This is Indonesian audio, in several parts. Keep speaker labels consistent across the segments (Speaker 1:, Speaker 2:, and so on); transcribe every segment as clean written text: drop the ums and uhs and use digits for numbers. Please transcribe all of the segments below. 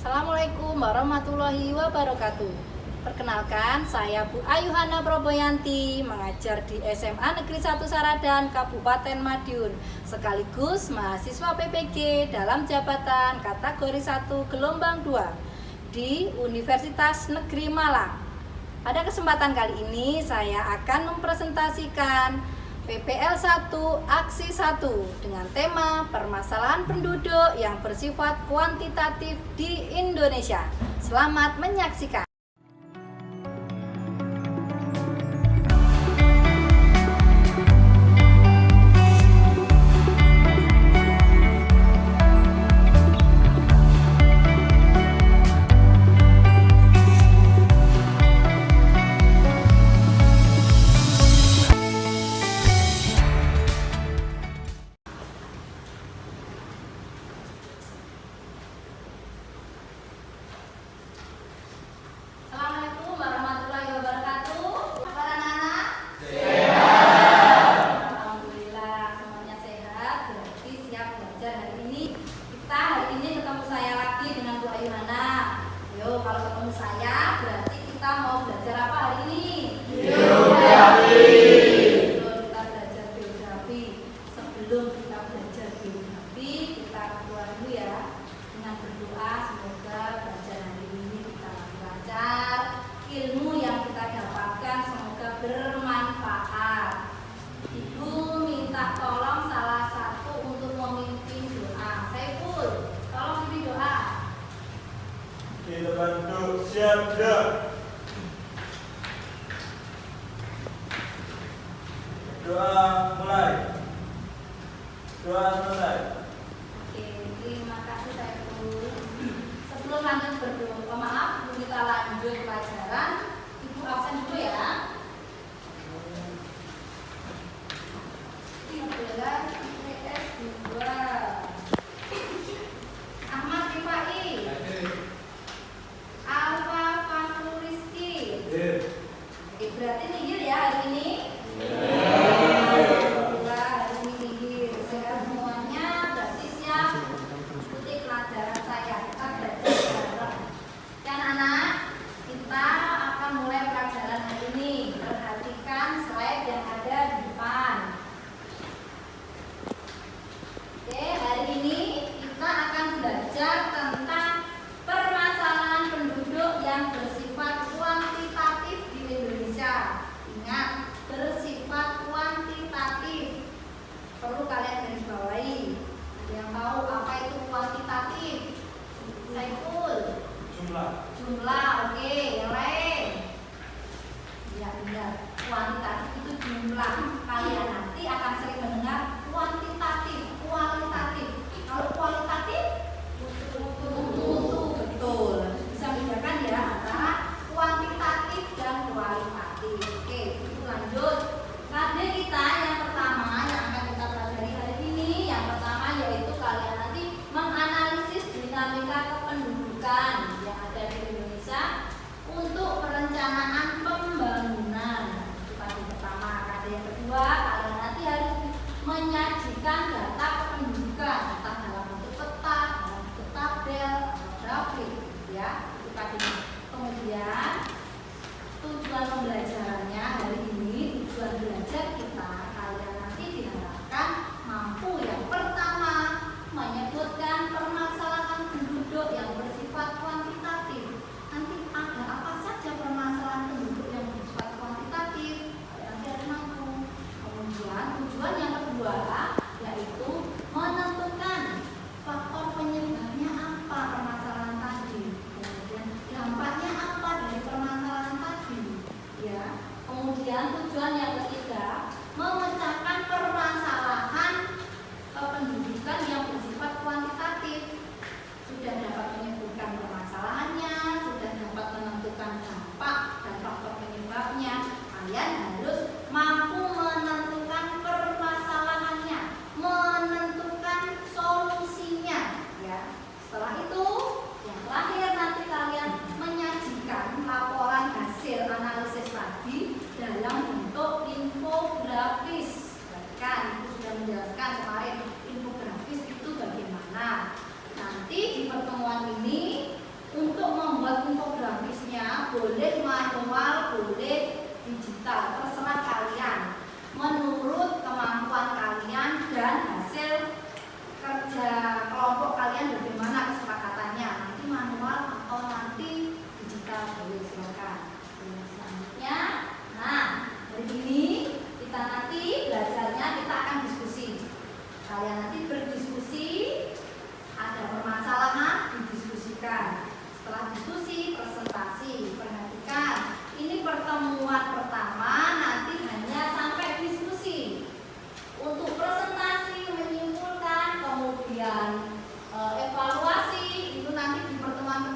Speaker 1: Assalamualaikum warahmatullahi wabarakatuh. Perkenalkan, saya Bu Ayuhana Proboyanti, mengajar di SMA Negeri 1 Saradan, Kabupaten Madiun, sekaligus mahasiswa PPG dalam jabatan kategori 1 gelombang 2 di Universitas Negeri Malang. Pada kesempatan kali ini saya akan mempresentasikan PPL 1 Aksi 1 dengan tema permasalahan penduduk yang bersifat kuantitatif di Indonesia. Selamat menyaksikan. Kalau ketemu saya, berarti kita mau belajar apa hari ini? Geografi. Betul, kita belajar geografi. Sebelum kita belajar geografi, kita berdoa dulu ya. Dengan berdoa, semoga belajar hari ini kita lancar. Ilmu yang kita dapatkan semoga bermanfaat. Ibu minta tolong salah satu untuk memimpin doa. Saiful, tolong pimpin doa.
Speaker 2: Kita bantu siap gerak. Doa mulai. Doa selesai.
Speaker 1: Oke, terima kasih Saiful. Sebelum lanjut berdoa, sebelum kita lanjut pelajaran, Ibu absen dulu ya. 13 IPS 2. Ahmad Rifai. Alfa Fakuriski. Berarti nihil ya hari ini? Alhamdulillah hari ini nihil. Sekarang semuanya berarti siap ikuti pelajaran saya. Kita belajar bareng. Ya anak-anak, kita akan mulai pelajaran hari ini. Perhatikan slide yang ada di depan. Oke, hari ini kita akan belajar tentang permasalahan penduduk yang bersifat kuantitatif di Indonesia. Ingat, bersifat kuantitatif. Perlu kalian garis bawahi. Ada yang tahu apa itu kuantitatif? Saiful.
Speaker 2: Jumlah.
Speaker 1: Jumlah, oke. Yang lain? Ya benar. Kuantitatif itu jumlah. Kalian nanti akan sering mendengar kuantitatif, kualitatif. Kalau kualitatif, mutu, betul. Bisa membedakan ya antara kuantitatif dan kualitatif. Oke, itu lanjut. Materi kita yang pertama yang akan kita pelajari hari ini, yang pertama yaitu kalian nanti menganalisis dinamika kependudukan yang ada di Indonesia untuk perencanaan pembangunan. Itu tadi pertama. Kata yang kedua, kalian nanti harus menyajikan data kependudukan, entah dalam bentuk peta, dalam bentuk tabel, atau grafik, ya. Itu tadi. Kemudian tujuan pembelajarannya hari ini, tujuan belajar kita, kalian nanti diharapkan mampu yang pertama menyebutkan permasalahan penduduk yang bersifat kuantitatif. Nanti ada apa saja permasalahan penduduk yang bersifat kuantitatif, kalian nanti harus mampu. Kemudian tujuan yang kedua yaitu menentukan faktor penyebabnya apa permasalahan tadi, kemudian dampaknya apa dari permasalahan tadi, ya.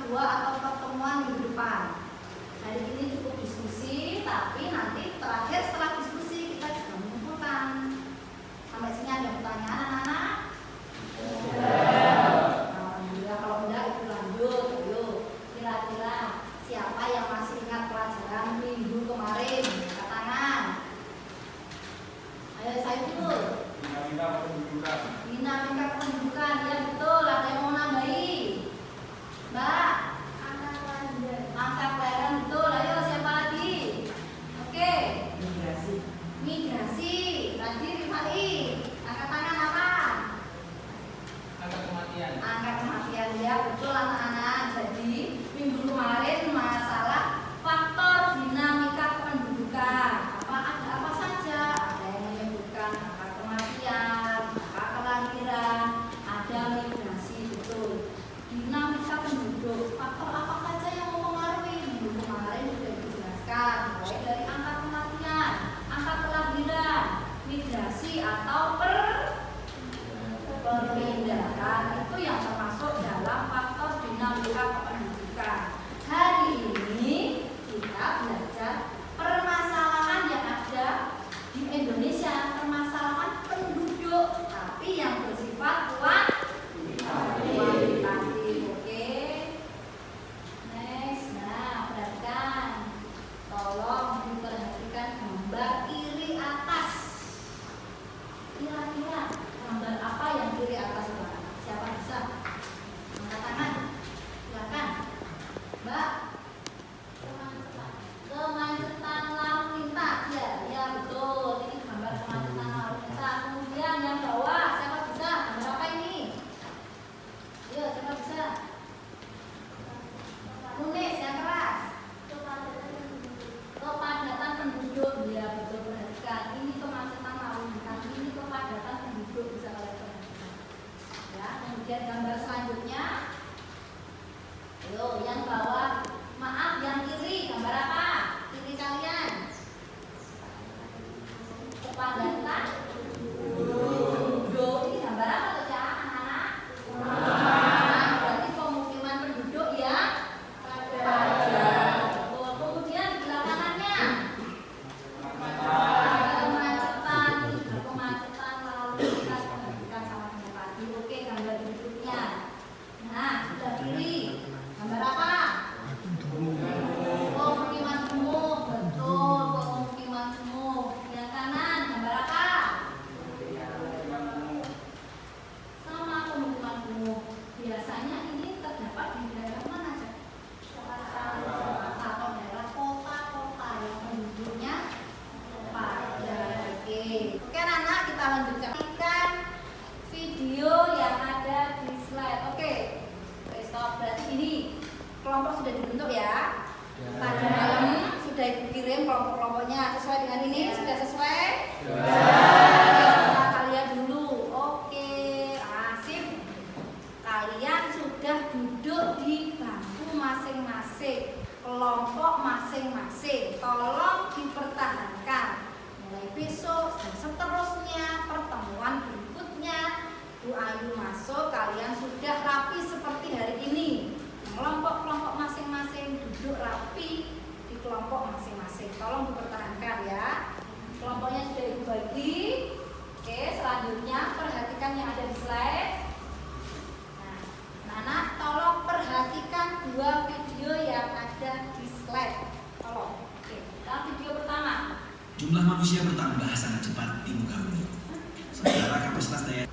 Speaker 1: kedua atau pertemuan minggu depan. Hari ini cukup diskusi, tapi nanti terakhir setelah diskusi kita juga mengumpulkan. Sampai sini ada pertanyaan anak-anak? Alhamdulillah, kalau enggak itu lanjut. Yuk, kira-kira siapa yang masih ingat pelajaran minggu kemarin? Angkat tangan. Ayo saya dulu.
Speaker 2: Dinamika pendudukan.
Speaker 1: Dinamika pendudukan, ya betul. Ada yang mau nambahi? Mbak? Angka kelahiran, betul. Ayo siapa lagi? Oke. Migrasi. Tadi Rifai. Angkat tangan apa?
Speaker 3: Angka kematian.
Speaker 1: Angka kematian, ya betul anak-anak. Jadi minggu kemarin masalah faktor dinamika kependudukan. Ada apa saja? Ada yang menyebutkan angka kematian, angka kelahiran, ada migrasi, betul. Dinamika penduduk, faktor apa saja yang mempengaruhi? Minggu kemarin sudah dijelaskan, mulai dari angka kematian, angka kelahiran, migrasi atau perpindahan, itu yang termasuk dalam faktor dinamika kependudukan. Hari ini kita belajar permasalahan yang ada di Indonesia, permasalahan penduduk, tapi yang bersifat kuantitatif. Oke. Next, nah perhatikan, tolong diperhatikan gambar kiri atas. Kira-kira gambar apa yang kiri atas, Mbak? Siapa bisa? Angkat tangan. Silakan. Mbak. Kemacetan lalu lintas. Ya betul. Ini gambar kemacetan lalu lintas. Kemudian yang bawah, siapa bisa? Gambar apa ini? Ayo, siapa bisa? Nulis yang keras. Kepadatan penduduk. Ya betul, perhatikan. Ini kemacetan lalu lintas. Ini kepadatan penduduk, bisa kalian perhatikan. Ya, kemudian gambar selanjutnya. Ayo, yang bawah. Maaf, yang kiri gambar apa? Kiri kalian. Kepadatan penduduk. Ini gambar apa tuh ya, anak-anak? Berarti pemukiman penduduk ya padat. Kemudian di belakangnya kemacetan, kemacetan lalu lintas pendidikan sama dengan pagi. Oke, gambar berikutnya. Nah, sebelah kiri gambar apa? Pemukiman kumuh, betul, pemukiman kumuh. Yang kanan gambar apa? Sama pemukiman kumuh. Biasanya ini terdapat di daerah mana aja? Atau daerah kota-kota yang penduduknya padat. Oke anak-anak, kita lanjutkan video yang ada di slide. Oke, stop. Berarti ini kelompok sudah dibentuk ya. Tadi malam sudah ibu kirim kelompok-kelompoknya sesuai dengan ini. Sudah sesuai? Setelah kalian dulu. Oke, asik. Kalian sudah duduk di bangku masing-masing, kelompok masing-masing. Tolong dipertahankan. Mulai besok dan seterusnya, pertemuan berikutnya, Bu Ayu masuk, kalian sudah rapi seperti hari ini. Kelompok-kelompok masing-masing duduk rapi di kelompok masing-masing. Tolong dipertahankan ya. Kelompoknya sudah ibu bagi. Oke, selanjutnya perhatikan yang ada di slide. Nah, anak tolong perhatikan dua video yang ada di slide. Tolong. Oke, dalam video pertama.
Speaker 4: Jumlah manusia bertambah sangat cepat di muka bumi. Sementara kapasitas daya.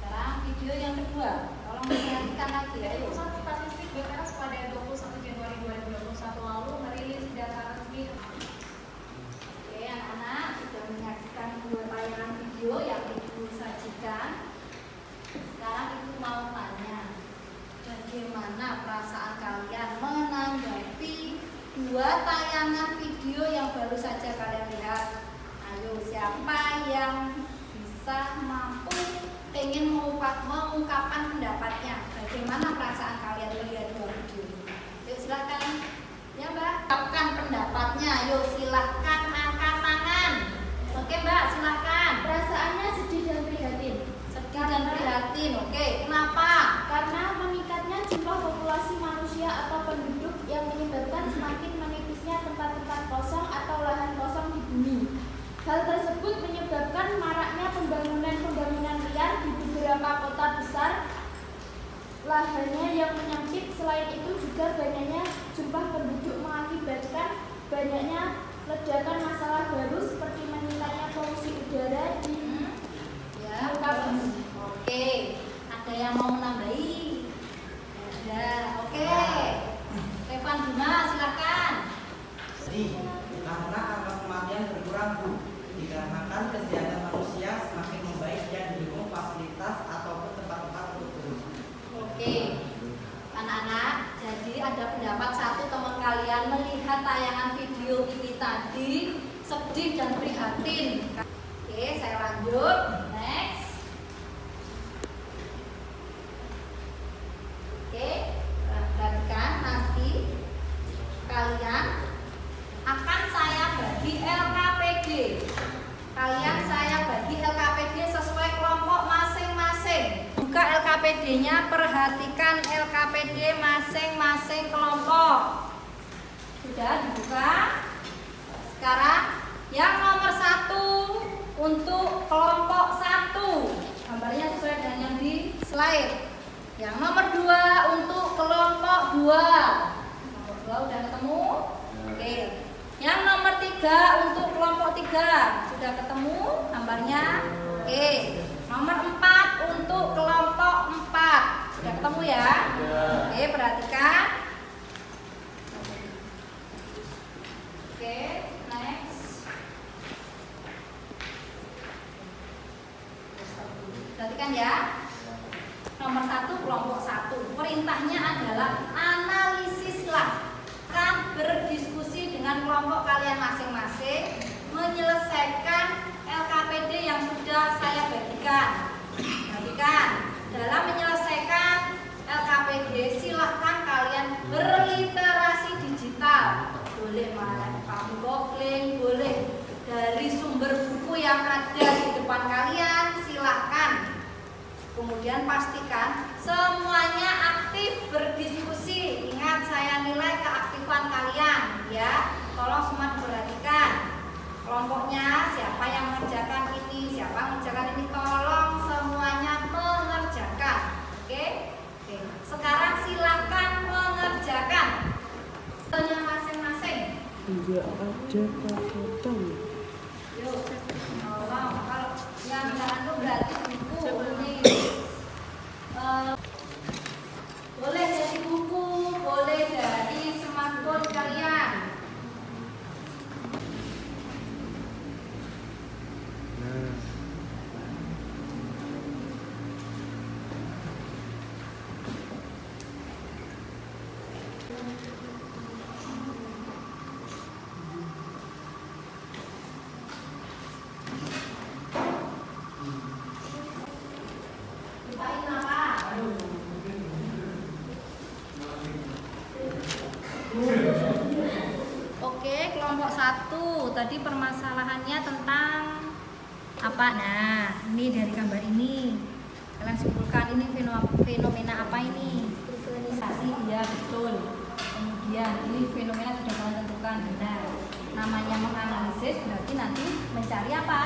Speaker 1: Sekarang video yang kedua. Tolong perhatikan lagi. Ayo.
Speaker 5: Pusat Statistik BPS pada 21 Januari 2021 lalu merilis data resmi.
Speaker 1: Oke, anak-anak sudah menyaksikan dua tayangan video yang ibu sajikan. Sekarang ibu mau tanya, bagaimana perasaan kalian menanggapi dua tayangan video yang baru saja kalian lihat? Ayo, siapa yang bisa mampu ingin mengungkapkan pendapatnya? Bagaimana perasaan kalian melihat dua video ini? Yuk silakan. Ya Mbak, ungkapkan pendapatnya. Yuk silakan angkat tangan. Oke Mbak, silakan.
Speaker 5: Perasaannya sedih dan prihatin.
Speaker 1: Sedih dan prihatin. Oke, kenapa?
Speaker 5: Karena meningkatnya jumlah populasi manusia atau
Speaker 1: ada pendapat satu teman kalian melihat tayangan video ini tadi sedih dan prihatin. Oke, saya lanjut. Next. Oke, perhatikan nanti kalian akan saya bagi LKPD. Kalian saya bagi LKPD sesuai kelompok masing-masing. Buka LKPD-nya, perhatikan LKPD masing-masing kelompok. Sudah dibuka? Sekarang yang nomor 1 untuk kelompok 1. Gambarnya sesuai dengan yang di slide. Yang nomor 2 untuk kelompok 2. Nomor 2 udah ketemu? Oke. Yang nomor 3 untuk kelompok 3. Sudah ketemu gambarnya? Oke. Nomor 4 untuk kelompok 4. Sudah ketemu ya? Oke, perhatikan. Oke, next. Perhatikan ya. Nomor 1 kelompok 1. Perintahnya adalah analisislah. Kan berdiskusi dengan kelompok kalian masing-masing, menyelesaikan LKPD yang sudah saya bagikan. Perhatikan, dalam menyelesaikan LKPD silahkan kalian berliterasi digital. Boleh kamu googling, boleh dari sumber buku yang ada di depan kalian, silahkan. Kemudian pastikan semuanya aktif berdiskusi. Ingat, saya nilai keaktifan kalian ya. Tolong semua diperhatikan. Kelompoknya siapa yang mengerjakan ini, siapa yang mengerjakan ini, tolong semuanya mengerjakan. Oke? Oke. Sekarang silakan mengerjakan masing-masing.
Speaker 6: Iya aja pakai tong.
Speaker 1: Yuk, tolong. Kalau yang itu berarti buku ini. Boleh dari buku, boleh dari smartphone kalian. Lupain apa? Oke, kelompok 1 tadi permasalahannya tentang apa? Nah, ini dari gambar ini kalian simpulkan ini fenomena apa ini? Urbanisasi, ya betul. Kemudian ini fenomena sudah kalian tentukan. Nah, namanya menganalisis berarti nanti mencari apa?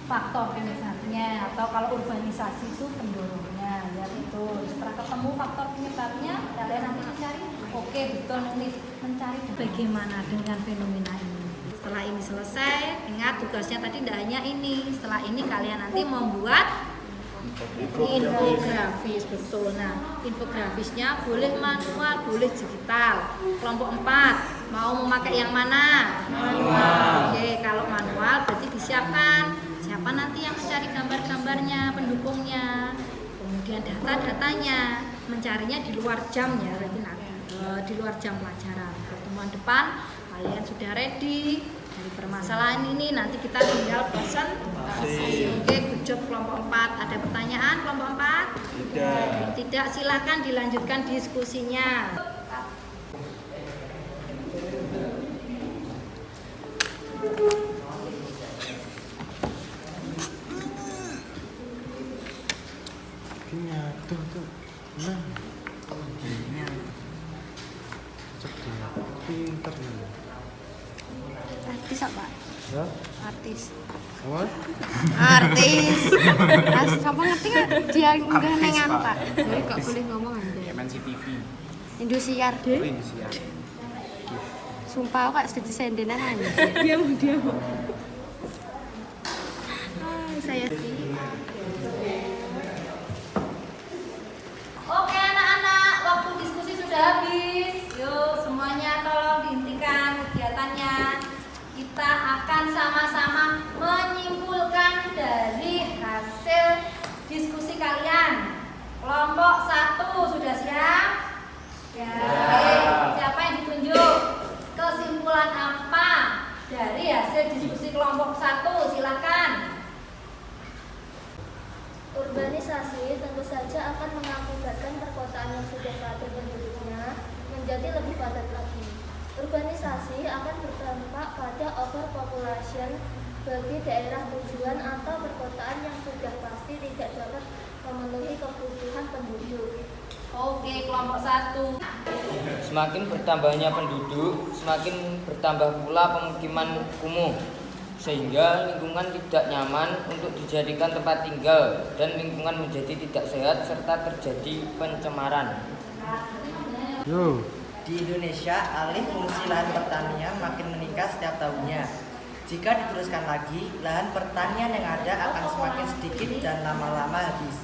Speaker 1: Faktor penyebabnya, atau kalau urbanisasi itu pendorongnya, ya betul. Setelah ketemu faktor penyebabnya, kalian nanti mencari, oke betul, nulis mencari bagaimana dengan fenomena ini. Setelah ini selesai, ingat tugasnya tadi tidak hanya ini. Setelah ini kalian nanti membuat infografis, betul. Nah, infografisnya boleh manual, boleh digital. Kelompok 4 mau memakai yang mana? Manual. Oke, kalau manual berarti disiapkan siapa nanti yang mencari gambar-gambarnya, pendukungnya, kemudian data-datanya, mencarinya di luar jam ya, berarti nanti di luar jam pelajaran. Pertemuan depan kalian sudah ready dari permasalahan ini, nanti kita tinggal presentasi. Oke, good job kelompok 4. Ada pertanyaan kelompok 4? Tidak, silakan dilanjutkan diskusinya.
Speaker 6: Tuh. Nah. Pinter nih.
Speaker 7: Artis apa?
Speaker 6: Ya?
Speaker 7: Artis.
Speaker 6: Apa?
Speaker 7: Artis. Kamu ngerti kan? Dia udah nengan Pak. Jadi kok boleh ngomong aja.
Speaker 3: MNCTV.
Speaker 7: Indosiar
Speaker 3: Oh,
Speaker 7: deh.
Speaker 3: Indonesia.
Speaker 7: Sumpah aku kak sedih sendenan aja. Dia mau. Saya
Speaker 1: Oke anak-anak, waktu diskusi sudah habis. Yuk semuanya tolong dihentikan kegiatannya. Kita akan sama-sama menyimpulkan dari hasil diskusi kalian. Kelompok 1 sudah siap?
Speaker 8: padat lagi. Urbanisasi akan berdampak pada overpopulation bagi daerah tujuan atau perkotaan yang sudah pasti tidak dapat memenuhi kebutuhan penduduk.
Speaker 1: Oke, kelompok 1.
Speaker 9: Semakin bertambahnya penduduk, semakin bertambah pula pemukiman kumuh, sehingga lingkungan tidak nyaman untuk dijadikan tempat tinggal dan lingkungan menjadi tidak sehat serta terjadi pencemaran.
Speaker 6: Yo.
Speaker 10: Di Indonesia, alih fungsi lahan pertanian makin meningkat setiap tahunnya. Jika diteruskan lagi, lahan pertanian yang ada akan semakin sedikit dan lama-lama habis.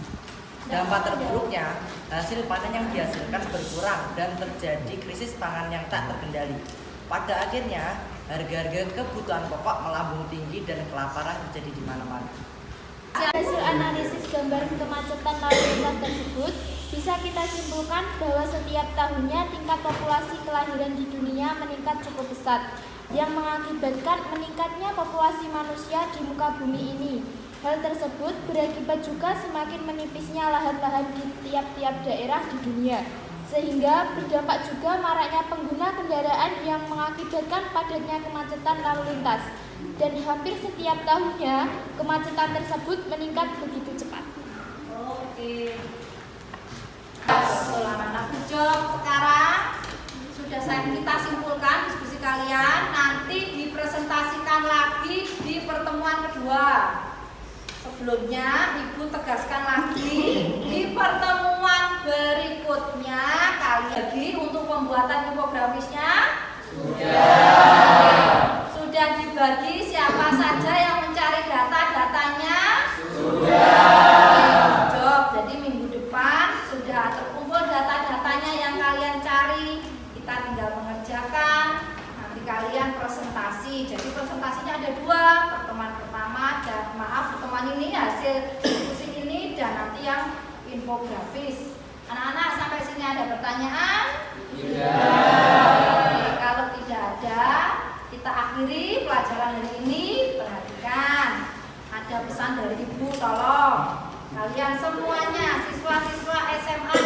Speaker 10: Dampak terburuknya, hasil panen yang dihasilkan berkurang dan terjadi krisis pangan yang tak terkendali. Pada akhirnya, harga-harga kebutuhan pokok melambung tinggi dan kelaparan terjadi di mana-mana.
Speaker 8: Hasil analisis gambaran kemacetan lalu lintas tersebut bisa kita simpulkan bahwa setiap tahunnya tingkat populasi kelahiran di dunia meningkat cukup pesat, yang mengakibatkan meningkatnya populasi manusia di muka bumi ini. Hal tersebut berakibat juga semakin menipisnya lahan-lahan di tiap-tiap daerah di dunia, sehingga berdampak juga maraknya pengguna kendaraan yang mengakibatkan padatnya kemacetan lalu lintas. Dan hampir setiap tahunnya kemacetan tersebut meningkat begitu cepat.
Speaker 1: Oke. Selamat anak job. Sekarang sudah kita simpulkan diskusi kalian. Nanti dipresentasikan lagi di pertemuan kedua. Sebelumnya Ibu tegaskan lagi di pertemuan berikutnya kali lagi untuk pembuatan infografisnya sudah dibagi siapa saja yang mencari data-datanya job. Jadi minggu depan sudah terkumpul data-datanya yang kalian cari, kita tinggal mengerjakan. Nanti kalian presentasi. Jadi presentasinya ada 2, pertemuan pertama dan pertemuan ini hasil diskusi ini dan nanti yang infografis. Anak-anak sampai sini ada pertanyaan? Oke, kalau tidak ada, kita akhiri pelajaran hari ini. Perhatikan, ada pesan dari Ibu, tolong kalian semuanya siswa-siswa SMA